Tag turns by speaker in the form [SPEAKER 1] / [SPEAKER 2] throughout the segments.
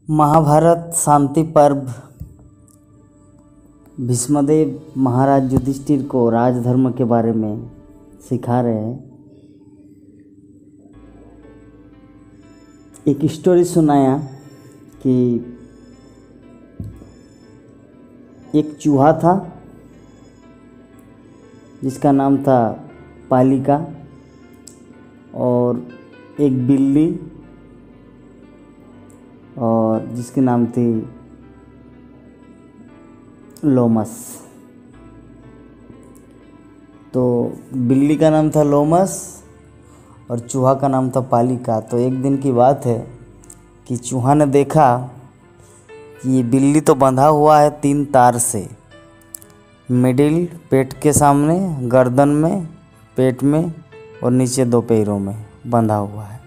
[SPEAKER 1] महाभारत शांति पर्व भीष्मदेव महाराज युधिष्ठिर को राजधर्म के बारे में सिखा रहे हैं। एक स्टोरी सुनाया कि एक चूहा था जिसका नाम था पालिका और एक बिल्ली और जिसकी नाम थी लोमस। तो बिल्ली का नाम था लोमस और चूहा का नाम था पालिका। तो एक दिन की बात है कि चूहा ने देखा कि ये बिल्ली तो बंधा हुआ है 3 तार से, मिडिल पेट के सामने, गर्दन में, पेट में और नीचे 2 पैरों में बंधा हुआ है।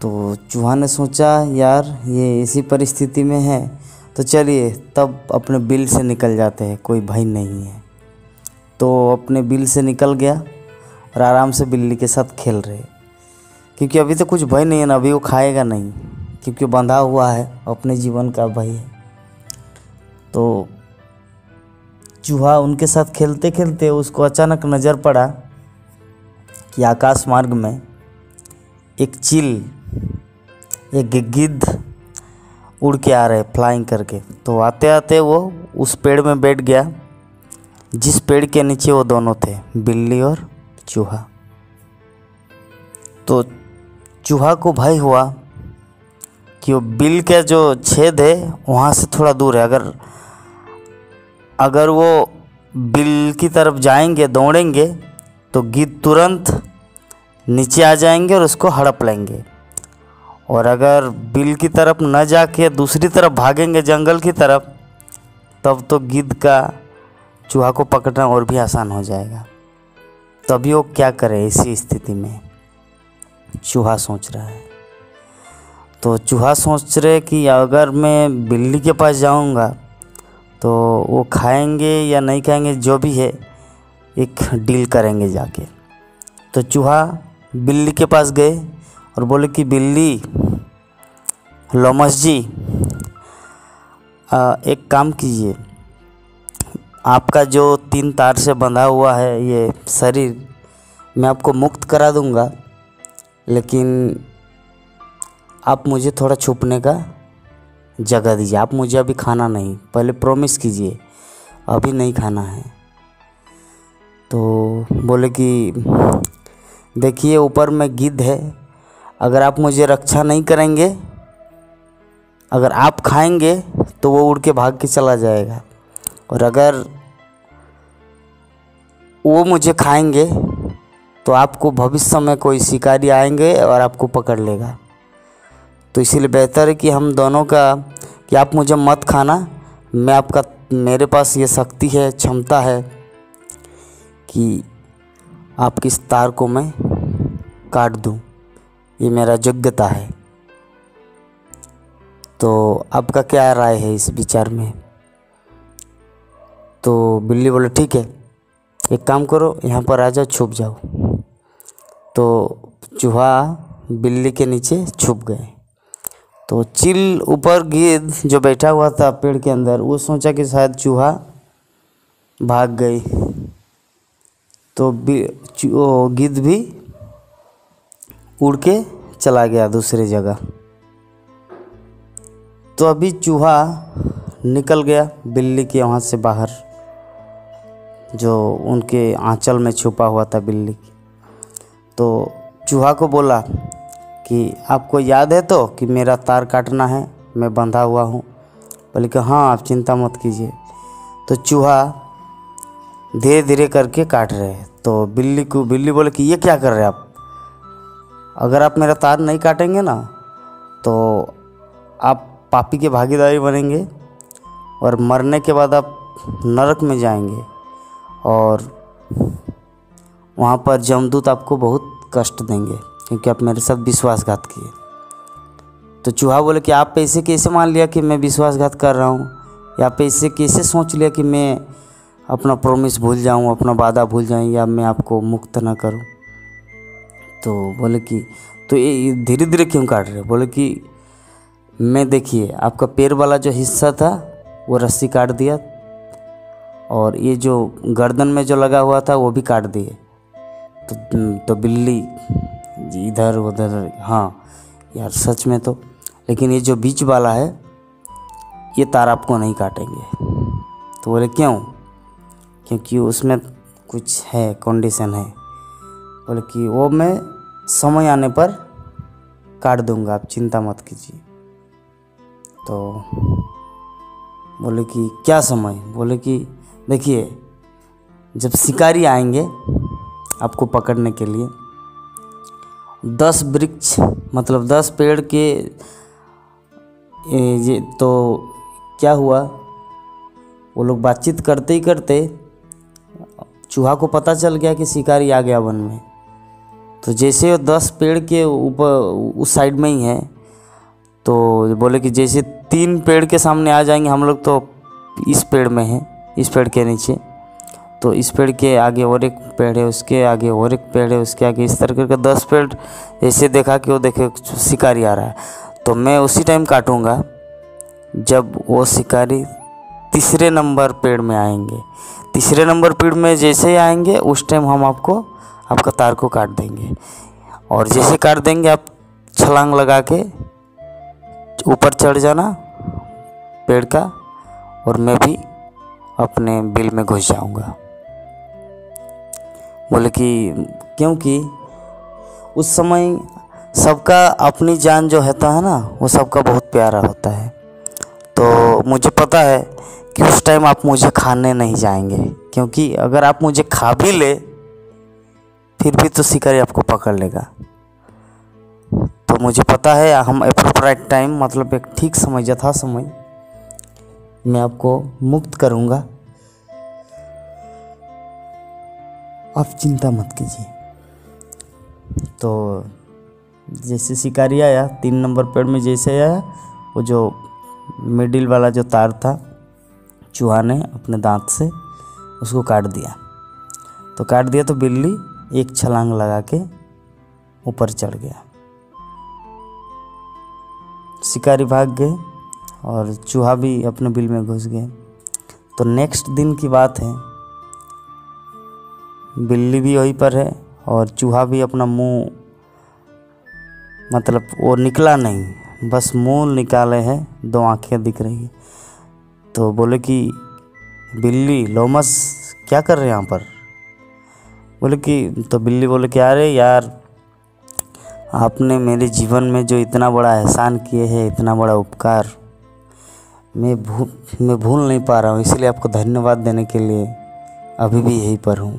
[SPEAKER 1] तो चूहा ने सोचा यार ये इसी परिस्थिति में है तो चलिए तब अपने बिल से निकल जाते हैं, कोई भय नहीं है। तो अपने बिल से निकल गया और आराम से बिल्ली के साथ खेल रहे, क्योंकि अभी तो कुछ भय नहीं है ना, अभी वो खाएगा नहीं क्योंकि बंधा हुआ है, अपने जीवन का भय है। तो चूहा उनके साथ खेलते खेलते उसको अचानक नज़र पड़ा कि आकाश मार्ग में एक चील, एक गिद्ध उड़ के आ रहे फ्लाइंग करके। तो आते आते वो उस पेड़ में बैठ गया जिस पेड़ के नीचे वो दोनों थे, बिल्ली और चूहा। तो चूहा को भय हुआ कि वो बिल का जो छेद है वहाँ से थोड़ा दूर है, अगर वो बिल की तरफ जाएंगे, दौड़ेंगे तो गिद्ध तुरंत नीचे आ जाएंगे और उसको हड़प लेंगे। और अगर बिल की तरफ न जाके दूसरी तरफ भागेंगे जंगल की तरफ, तब तो गिद्ध का चूहा को पकड़ना और भी आसान हो जाएगा। तभी वो क्या करे इसी स्थिति में, चूहा सोच रहा है। तो चूहा सोच रहे कि अगर मैं बिल्ली के पास जाऊंगा तो वो खाएंगे या नहीं खाएंगे, जो भी है एक डील करेंगे जाके। तो चूहा बिल्ली के पास गए और बोले कि बिल्ली, लोमस जी, एक काम कीजिए, आपका जो 3 तार से बंधा हुआ है ये शरीर मैं आपको मुक्त करा दूंगा, लेकिन आप मुझे थोड़ा छुपने का जगह दीजिए। आप मुझे अभी खाना नहीं, पहले प्रॉमिस कीजिए अभी नहीं खाना है। तो बोले कि देखिए ऊपर में गिद्ध है, अगर आप मुझे रक्षा नहीं करेंगे, अगर आप खाएंगे तो वो उड़ के भाग के चला जाएगा, और अगर वो मुझे खाएंगे तो आपको भविष्य में कोई शिकारी आएंगे और आपको पकड़ लेगा। तो इसीलिए बेहतर है कि हम दोनों का, कि आप मुझे मत खाना, मैं आपका, मेरे पास ये शक्ति है, क्षमता है कि आपकी इस तार को मैं काट दूं, ये मेरा योग्यता है। तो आपका क्या राय है इस विचार में? तो बिल्ली बोले ठीक है, एक काम करो, यहाँ पर आ जाओ, छुप जाओ। तो चूहा बिल्ली के नीचे छुप गए। तो चील ऊपर गिद्ध जो बैठा हुआ था पेड़ के अंदर, वो सोचा कि शायद चूहा भाग गई, तो गिद्ध भी उड़ के चला गया दूसरी जगह। तो अभी चूहा निकल गया बिल्ली के वहाँ से बाहर, जो उनके आंचल में छुपा हुआ था बिल्ली की। तो चूहा को बोला कि आपको याद है तो कि मेरा तार काटना है, मैं बंधा हुआ हूँ। बोले कि हाँ आप चिंता मत कीजिए। तो चूहा धीरे धीरे करके काट रहे हैं। तो बिल्ली बोले कि ये क्या कर रहे हैं आप, अगर आप मेरा तार नहीं काटेंगे ना तो आप पापी के भागीदारी बनेंगे और मरने के बाद आप नरक में जाएंगे और वहाँ पर यमदूत आपको बहुत कष्ट देंगे क्योंकि आप मेरे साथ विश्वासघात किए। तो चूहा बोले कि आप ऐसे कैसे मान लिया कि मैं विश्वासघात कर रहा हूँ, या आप ऐसे कैसे सोच लिया कि मैं अपना प्रॉमिस भूल जाऊँ, अपना वादा भूल जाऊँ, या मैं आपको मुक्त ना करूँ। तो बोले कि तो ये धीरे धीरे क्यों काट रहे? बोले कि मैं देखिए आपका पैर वाला जो हिस्सा था वो रस्सी काट दिया, और ये जो गर्दन में जो लगा हुआ था वो भी काट दिए। तो बिल्ली इधर उधर, हाँ यार सच में तो, लेकिन ये जो बीच वाला है ये तार आपको नहीं काटेंगे। तो बोले क्यों? क्योंकि उसमें कुछ है, कंडीशन है। बोले कि वो मैं समय आने पर काट दूंगा, आप चिंता मत कीजिए। तो बोले कि क्या समय? बोले कि देखिए जब शिकारी आएंगे आपको पकड़ने के लिए, 10 वृक्ष मतलब 10 पेड़ के ये तो क्या हुआ, वो लोग बातचीत करते ही करते चूहा को पता चल गया कि शिकारी आ गया वन में। तो जैसे वो 10 पेड़ के ऊपर उस साइड में ही है, तो बोले कि जैसे 3 पेड़ के सामने आ जाएंगे, हम लोग तो इस पेड़ में हैं, इस पेड़ के नीचे, तो इस पेड़ के आगे और एक पेड़ है, उसके आगे और एक पेड़ है, उसके आगे, इस तरह करके 10 पेड़ ऐसे देखा कि वो देखे शिकारी आ रहा है। तो मैं उसी टाइम काटूंगा जब वो शिकारी तीसरे नंबर पेड़ में आएंगे। तीसरे नंबर पेड़ में जैसे ही आएंगे उस टाइम हम आपका तार को काट देंगे, और जैसे काट देंगे आप छलांग लगा के ऊपर चढ़ जाना पेड़ का, और मैं भी अपने बिल में घुस जाऊंगा। बोले कि क्योंकि उस समय सबका अपनी जान जो होता है ना, वो सबका बहुत प्यारा होता है। तो मुझे पता है कि उस टाइम आप मुझे खाने नहीं जाएंगे, क्योंकि अगर आप मुझे खा भी ले फिर भी तो शिकारी आपको पकड़ लेगा। तो मुझे पता है हम एप्रोप्रिएट टाइम मतलब एक ठीक समय, यथा समय मैं आपको मुक्त करूंगा, आप चिंता मत कीजिए। तो जैसे शिकारी आया 3 नंबर पेड़ में, जैसे आया वो जो मिडिल वाला जो तार था, चूहा ने अपने दांत से उसको काट दिया। तो काट दिया तो बिल्ली एक छलांग लगा के ऊपर चढ़ गया। शिकारी भाग गए और चूहा भी अपने बिल में घुस गए। तो नेक्स्ट दिन की बात है, बिल्ली भी वहीं पर है और चूहा भी अपना मुंह, मतलब वो निकला नहीं, बस मुंह निकाले हैं, 2 आंखें दिख रही है। तो बोले कि बिल्ली लोमस क्या कर रहे हैं यहाँ पर? बोले कि, तो बिल्ली बोले कि अरे यार, आपने मेरे जीवन में जो इतना बड़ा एहसान किए हैं, इतना बड़ा उपकार, मैं भूल नहीं पा रहा हूँ, इसलिए आपको धन्यवाद देने के लिए अभी भी यहीं पर हूँ।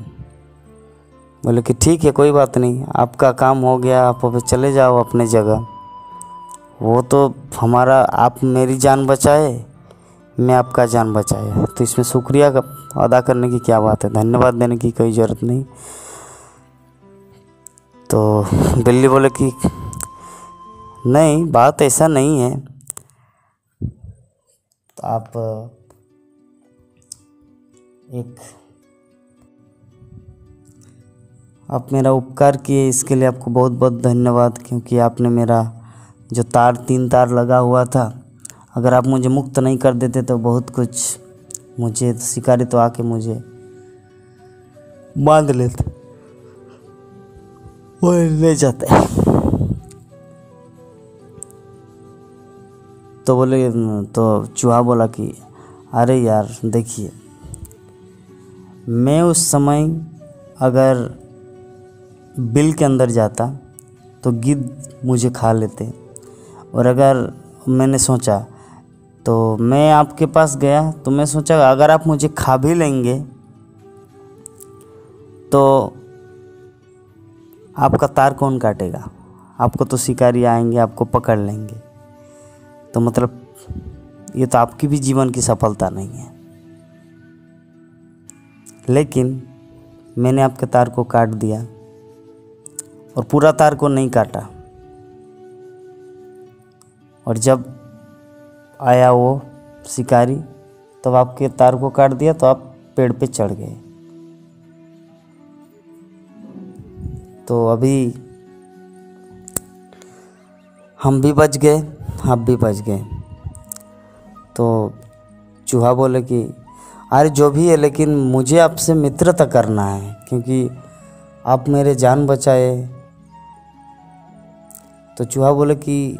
[SPEAKER 1] बोले कि ठीक है, कोई बात नहीं, आपका काम हो गया, आप अभी चले जाओ अपने जगह। वो तो हमारा, आप मेरी जान बचाए, मैं आपका जान बचाया, तो इसमें शुक्रिया अदा करने की क्या बात है, धन्यवाद देने की कोई ज़रूरत नहीं। तो बिल्ली बोले कि नहीं, बात ऐसा नहीं है, तो आप मेरा उपकार किए, इसके लिए आपको बहुत बहुत धन्यवाद, क्योंकि आपने मेरा जो 3 तार लगा हुआ था, अगर आप मुझे मुक्त नहीं कर देते तो बहुत कुछ, मुझे शिकारी तो आके मुझे बांध लेते, वो ले जाते। तो बोले, तो चूहा बोला कि अरे यार देखिए, मैं उस समय अगर बिल के अंदर जाता तो गिद्ध मुझे खा लेते, और अगर मैंने सोचा, तो मैं आपके पास गया तो मैं सोचा अगर आप मुझे खा भी लेंगे तो आपका तार कौन काटेगा? आपको तो शिकारी आएंगे, आपको पकड़ लेंगे। तो मतलब ये तो आपकी भी जीवन की सफलता नहीं है। लेकिन मैंने आपके तार को काट दिया और पूरा तार को नहीं काटा, और जब आया वो शिकारी तब आपके तार को काट दिया, तो आप पेड़ पे चढ़ गए। तो अभी हम भी बच गए, आप भी बच गए। तो चूहा बोले कि अरे जो भी है, लेकिन मुझे आपसे मित्रता करना है, क्योंकि आप मेरे जान बचाए। तो चूहा बोले कि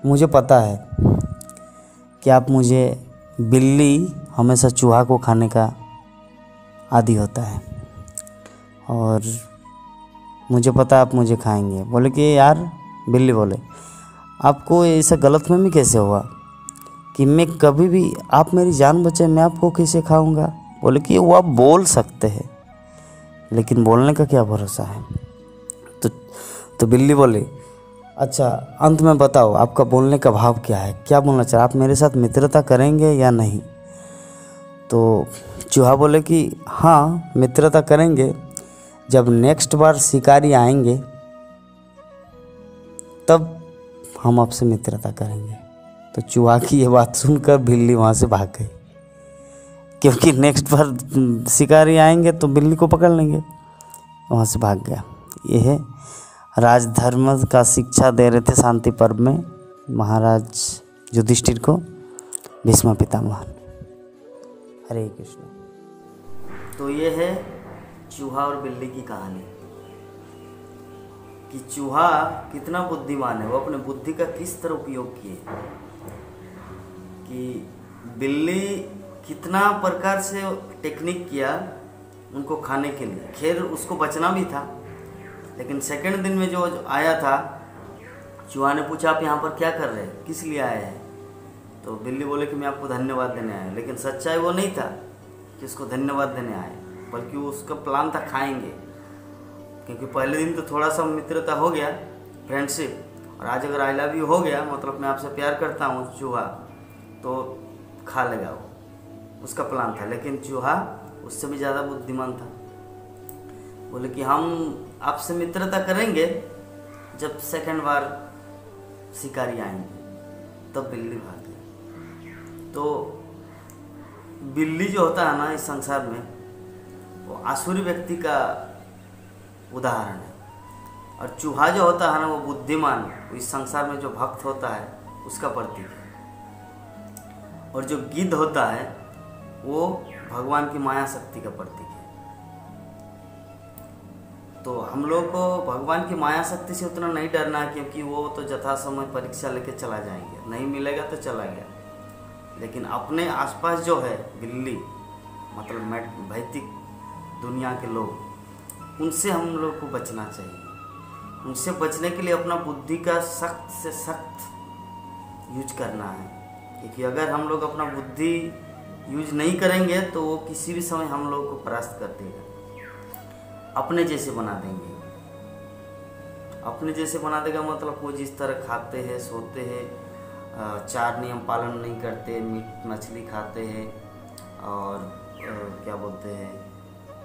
[SPEAKER 1] मुझे पता है कि आप मुझे, बिल्ली हमेशा चूहा को खाने का आदी होता है, और मुझे पता है आप मुझे खाएंगे। बोले कि यार, बिल्ली बोले आपको ऐसा गलतफहमी कैसे हुआ कि मैं कभी भी, आप मेरी जान बचाए, मैं आपको कैसे खाऊंगा। बोले कि वो आप बोल सकते हैं, लेकिन बोलने का क्या भरोसा है। तो बिल्ली बोली अच्छा, अंत में बताओ आपका बोलने का भाव क्या है, क्या बोलना चाह, आप मेरे साथ मित्रता करेंगे या नहीं। तो चूहा बोले कि हाँ, मित्रता करेंगे, जब नेक्स्ट बार शिकारी आएंगे तब हम आपसे मित्रता करेंगे। तो चूहा की ये बात सुनकर बिल्ली वहाँ से भाग गई, क्योंकि नेक्स्ट बार शिकारी आएंगे तो बिल्ली को पकड़ लेंगे। वहाँ से भाग गया। यह है राजधर्म का शिक्षा दे रहे थे शांति पर्व में महाराज युधिष्ठिर को भीष्म पितामह। हरे कृष्ण। तो ये है चूहा और बिल्ली की कहानी कि चूहा कितना बुद्धिमान है, वो अपने बुद्धि का किस तरह उपयोग किए, कि बिल्ली कितना प्रकार से टेक्निक किया उनको खाने के लिए। खैर उसको बचना भी था, लेकिन सेकंड दिन में जो आया था, चूहा ने पूछा आप यहाँ पर क्या कर रहे हैं, किस लिए आए हैं। तो बिल्ली बोले कि मैं आपको धन्यवाद देने आया। लेकिन सच्चाई वो नहीं था कि उसको धन्यवाद देने आए, बल्कि उसका प्लान था खाएंगे। क्योंकि पहले दिन तो थोड़ा सा मित्रता हो गया, फ्रेंडशिप, और आज अगर आई लव यू हो गया, मतलब मैं आपसे प्यार करता हूँ चूहा, तो खा लेगा वो, उसका प्लान था। लेकिन चूहा उससे भी ज़्यादा बुद्धिमान था। बोले कि हम आपसे मित्रता करेंगे जब सेकंड बार शिकारी आएंगे। तब बिल्ली भाग गई। तो बिल्ली जो होता है ना इस संसार में, वो आसुरी व्यक्ति का उदाहरण है, और चूहा जो होता है ना वो बुद्धिमान, इस संसार में जो भक्त होता है उसका प्रतीक है। और जो गिद्ध होता है वो भगवान की माया शक्ति का प्रतीक है। तो हम लोग को भगवान की माया शक्ति से उतना नहीं डरना है, क्योंकि वो तो यथा समय परीक्षा लेके चला जाएंगे, नहीं मिलेगा तो चला गया। लेकिन अपने आसपास जो है बिल्ली, मतलब भौतिक दुनिया के लोग, उनसे हम लोग को बचना चाहिए। उनसे बचने के लिए अपना बुद्धि का सख्त से सख्त यूज करना है, क्योंकि अगर हम लोग अपना बुद्धि यूज नहीं करेंगे तो वो किसी भी समय हम लोग को परास्त कर देगा, अपने जैसे बना देंगे। अपने जैसे बना देगा मतलब वो जिस तरह खाते हैं, सोते हैं, 4 नियम पालन नहीं करते, मीट मछली खाते हैं, और क्या बोलते हैं,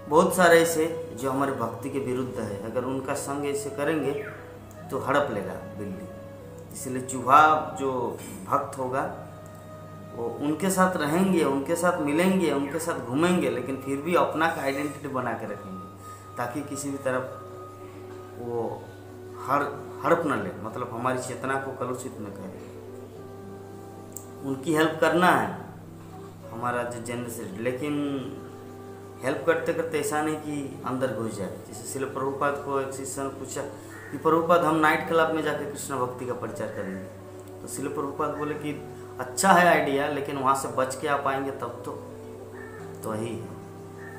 [SPEAKER 1] बहुत सारे ऐसे जो हमारे भक्ति के विरुद्ध है, अगर उनका संग ऐसे करेंगे तो हड़प लेगा बिल्ली। इसलिए चूहा जो भक्त होगा वो उनके साथ रहेंगे, उनके साथ मिलेंगे, उनके साथ घूमेंगे, लेकिन फिर भी अपना का आइडेंटिटी बना के रखेंगे, ताकि किसी भी तरफ वो हड़प न ले, मतलब हमारी चेतना को कलुषित न करे। उनकी हेल्प करना है हमारा जो जनरेशन, लेकिन हेल्प करते करते ऐसा नहीं कि अंदर घुस जाए। जैसे श्रील प्रभुपाद को एक शिष्य ने पूछा कि प्रभुपाद हम नाइट क्लब में जाकर कृष्ण भक्ति का प्रचार करेंगे। तो श्रील प्रभुपाद बोले कि अच्छा है आइडिया, लेकिन वहाँ से बच के आ पाएंगे तब तो वही है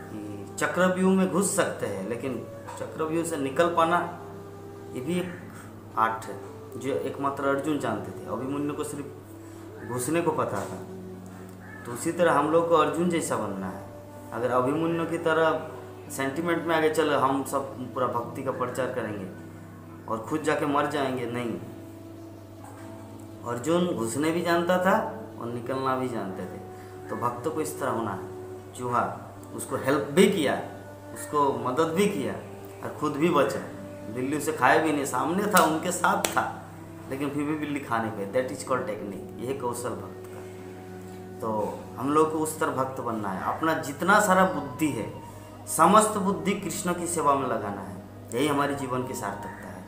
[SPEAKER 1] कि चक्रव्यूह में घुस सकते हैं, लेकिन चक्रव्यूह से निकल पाना ये भी एक आर्ट है, जो एकमात्र अर्जुन जानते थे। अभिमन्यु को सिर्फ घुसने को पता था। तो उसी तरह हम लोग को अर्जुन जैसा बनना है। अगर अभिमन्यु की तरह सेंटिमेंट में आगे चलो हम सब पूरा भक्ति का प्रचार करेंगे और खुद जाके मर जाएंगे, नहीं। अर्जुन घुसने भी जानता था और निकलना भी जानते थे। तो भक्तों को इस तरह होना है। चूहा उसको हेल्प भी किया, उसको मदद भी किया, और खुद भी बचा। बिल्ली उसे खाए भी नहीं, सामने था, उनके साथ था, लेकिन फिर भी बिल्ली खाने पे। That is called technique. यह कौशल भक्त का। तो हम लोग को उस तरह भक्त बनना है। अपना जितना सारा बुद्धि है, समस्त बुद्धि कृष्ण की सेवा में लगाना है। यही हमारी जीवन की सार्थकता है।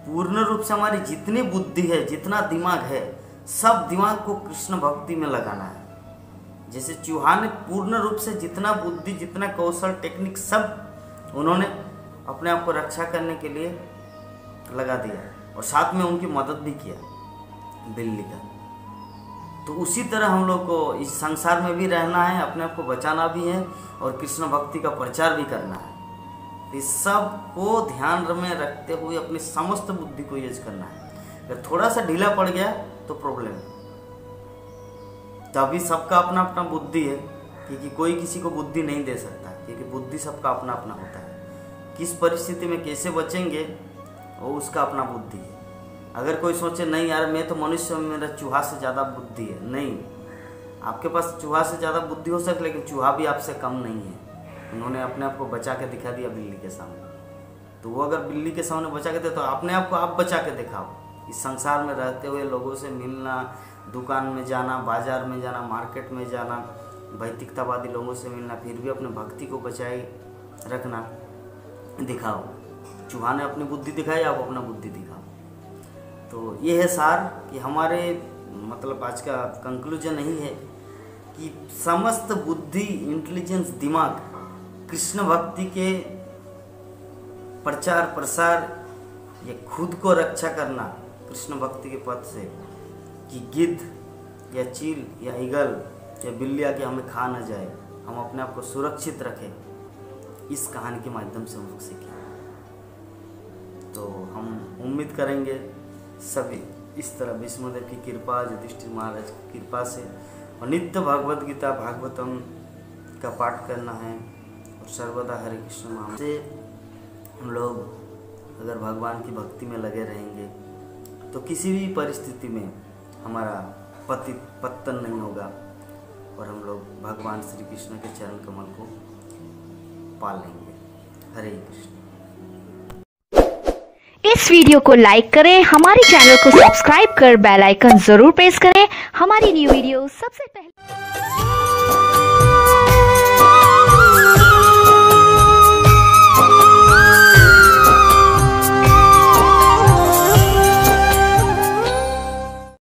[SPEAKER 1] पूर्ण रूप से हमारी जितनी बुद्धि है, जितना दिमाग है, सब दिमाग को कृष्ण भक्ति में लगाना है। जैसे चूहा ने पूर्ण रूप से जितना बुद्धि, जितना कौशल, टेक्निक सब उन्होंने अपने आप को रक्षा करने के लिए लगा दिया और साथ में उनकी मदद भी किया बिल्ली का। तो उसी तरह हम लोग को इस संसार में भी रहना है, अपने आप को बचाना भी है और कृष्ण भक्ति का प्रचार भी करना है। इस सब को ध्यान में रखते हुए अपनी समस्त बुद्धि को यूज करना है। अगर थोड़ा सा ढीला पड़ गया तो प्रॉब्लम है। तो अभी सबका अपना अपना बुद्धि है, क्योंकि कोई किसी को बुद्धि नहीं दे सकता, क्योंकि बुद्धि सबका अपना अपना होता है। किस परिस्थिति में कैसे बचेंगे वो उसका अपना बुद्धि है। अगर कोई सोचे नहीं यार मैं तो मनुष्य में, मेरा चूहा से ज़्यादा बुद्धि है, नहीं, आपके पास चूहा से ज़्यादा बुद्धि हो सकती है, लेकिन चूहा भी आपसे कम नहीं है। उन्होंने अपने आप को बचा के दिखा दिया बिल्ली के सामने। तो वो अगर बिल्ली के सामने बचा के दे तो अपने आप को आप बचा के दिखाओ। इस संसार में रहते हुए लोगों से मिलना, दुकान में जाना, बाजार में जाना, मार्केट में जाना, भौतिकतावादी लोगों से मिलना, फिर भी अपने भक्ति को बचाए रखना दिखाओ। चूहा ने अपनी बुद्धि दिखाई, आप अपना बुद्धि दिखाओ। तो ये है सार कि हमारे मतलब आज का कंक्लूजन यही है कि समस्त बुद्धि, इंटेलिजेंस, दिमाग कृष्ण भक्ति के प्रचार प्रसार, ये खुद को रक्षा करना कृष्ण भक्ति के पथ से, कि गिद्ध या चील या ईगल या बिल्ली आके हमें खा न जाए, हम अपने आप को सुरक्षित रखें, इस कहानी के माध्यम से हम लोग सीखें। तो हम उम्मीद करेंगे सभी इस तरह विष्णुदेव की कृपा, युधिष्ठिर महाराज की कृपा से, और नित्य भगवद गीता भागवतम का पाठ करना है और सर्वदा हरे कृष्ण नाम से हम लोग अगर भगवान की भक्ति में लगे रहेंगे तो किसी भी परिस्थिति में हमारा पतन नहीं होगा और हम लोग भगवान श्री कृष्ण के चरण कमल को पा लेंगे। हरे कृष्ण।
[SPEAKER 2] इस वीडियो को लाइक करें, हमारे चैनल को सब्सक्राइब कर बेल आइकन जरूर प्रेस करें। हमारी न्यू वीडियो सबसे पहले